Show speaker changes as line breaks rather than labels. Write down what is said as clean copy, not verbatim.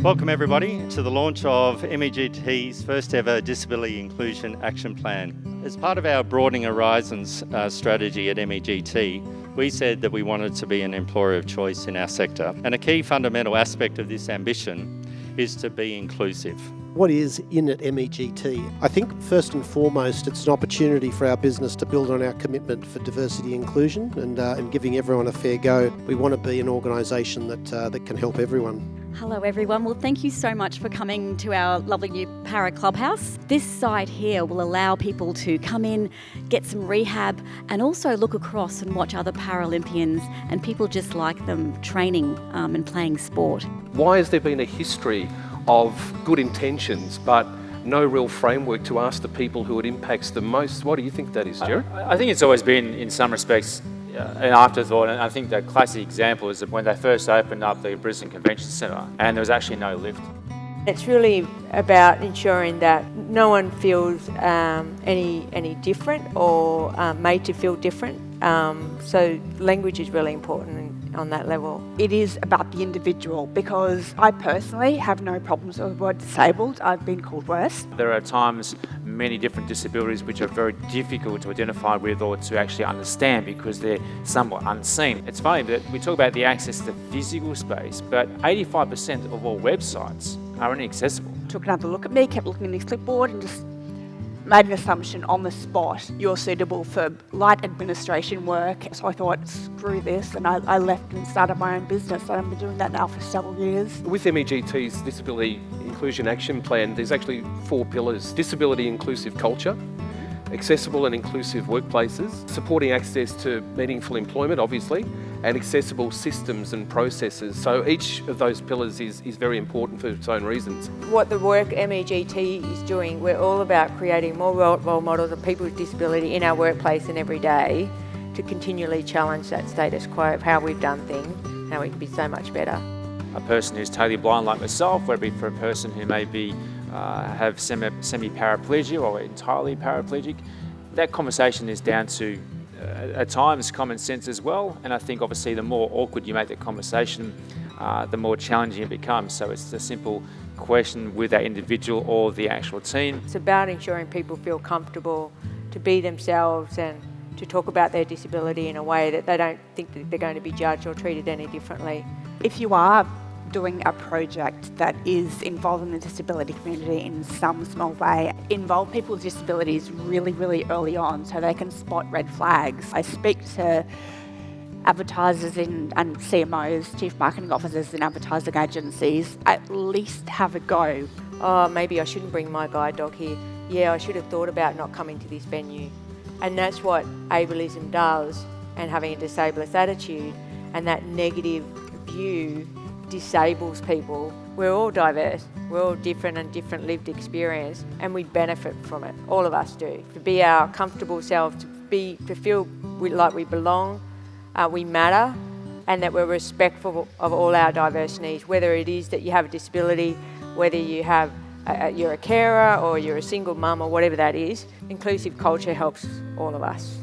Welcome everybody to the launch of MEGT's first ever Disability Inclusion Action Plan. As part of our Broadening Horizons strategy at MEGT, we said that we wanted to be an employer of choice in our sector. And a key fundamental aspect of this ambition is to be inclusive.
What is in at MEGT? I think first and foremost it's an opportunity for our business to build on our commitment for diversity and inclusion and giving everyone a fair go. We want to be an organisation that can help everyone.
Hello everyone, well thank you so much for coming to our lovely new Para Clubhouse. This site here will allow people to come in, get some rehab and also look across and watch other Paralympians and people just like them training and playing sport.
Why has there been a history of good intentions but no real framework to ask the people who it impacts the most? What do you think that is, Gerrard?
I think it's always been, in some respects, an afterthought, and I think the classic example is that when they first opened up the Brisbane Convention Centre and there was actually no lift.
It's really about ensuring that no one feels any different or made to feel different. So language is really important on that level.
It is about the individual because I personally have no problems with the word disabled. I've been called worse.
There are times many different disabilities which are very difficult to identify with or to actually understand because they're somewhat unseen. It's funny that we talk about the access to physical space, but 85% of all websites are inaccessible.
Took another look at me, kept looking at his clipboard and just made an assumption on the spot. You're suitable for light administration work. So I thought, screw this, and I left and started my own business. And I've been doing that now for several years.
With MEGT's Disability Inclusion Action Plan, there's actually 4 pillars: disability inclusive culture, accessible and inclusive workplaces, supporting access to meaningful employment, obviously, and accessible systems and processes. So each of those pillars is very important for its own reasons.
What the work MEGT is doing, we're all about creating more role models of people with disability in our workplace and every day to continually challenge that status quo of how we've done things, how we can be so much better.
A person who's totally blind like myself, whether it be for a person who may be have semi-paraplegia or entirely paraplegic, that conversation is down to at times common sense as well, and I think obviously the more awkward you make that conversation, the more challenging it becomes. So it's a simple question with that individual or the actual team.
It's about ensuring people feel comfortable to be themselves and to talk about their disability in a way that they don't think that they're going to be judged or treated any differently.
If you are doing a project that is involving the disability community in some small way, involve people with disabilities really, really early on so they can spot red flags. I speak to advertisers and CMOs, chief marketing officers in advertising agencies, at least have a go.
Oh, maybe I shouldn't bring my guide dog here. Yeah, I should have thought about not coming to this venue. And that's what ableism does, and having a disableist attitude and that negative view disables people. We're all diverse, we're all different and different lived experience, and we benefit from it, all of us do. To be our comfortable selves, to feel like we belong, we matter, and that we're respectful of all our diverse needs, whether it is that you have a disability, whether you're a carer or you're a single mum or whatever that is. Inclusive culture helps all of us.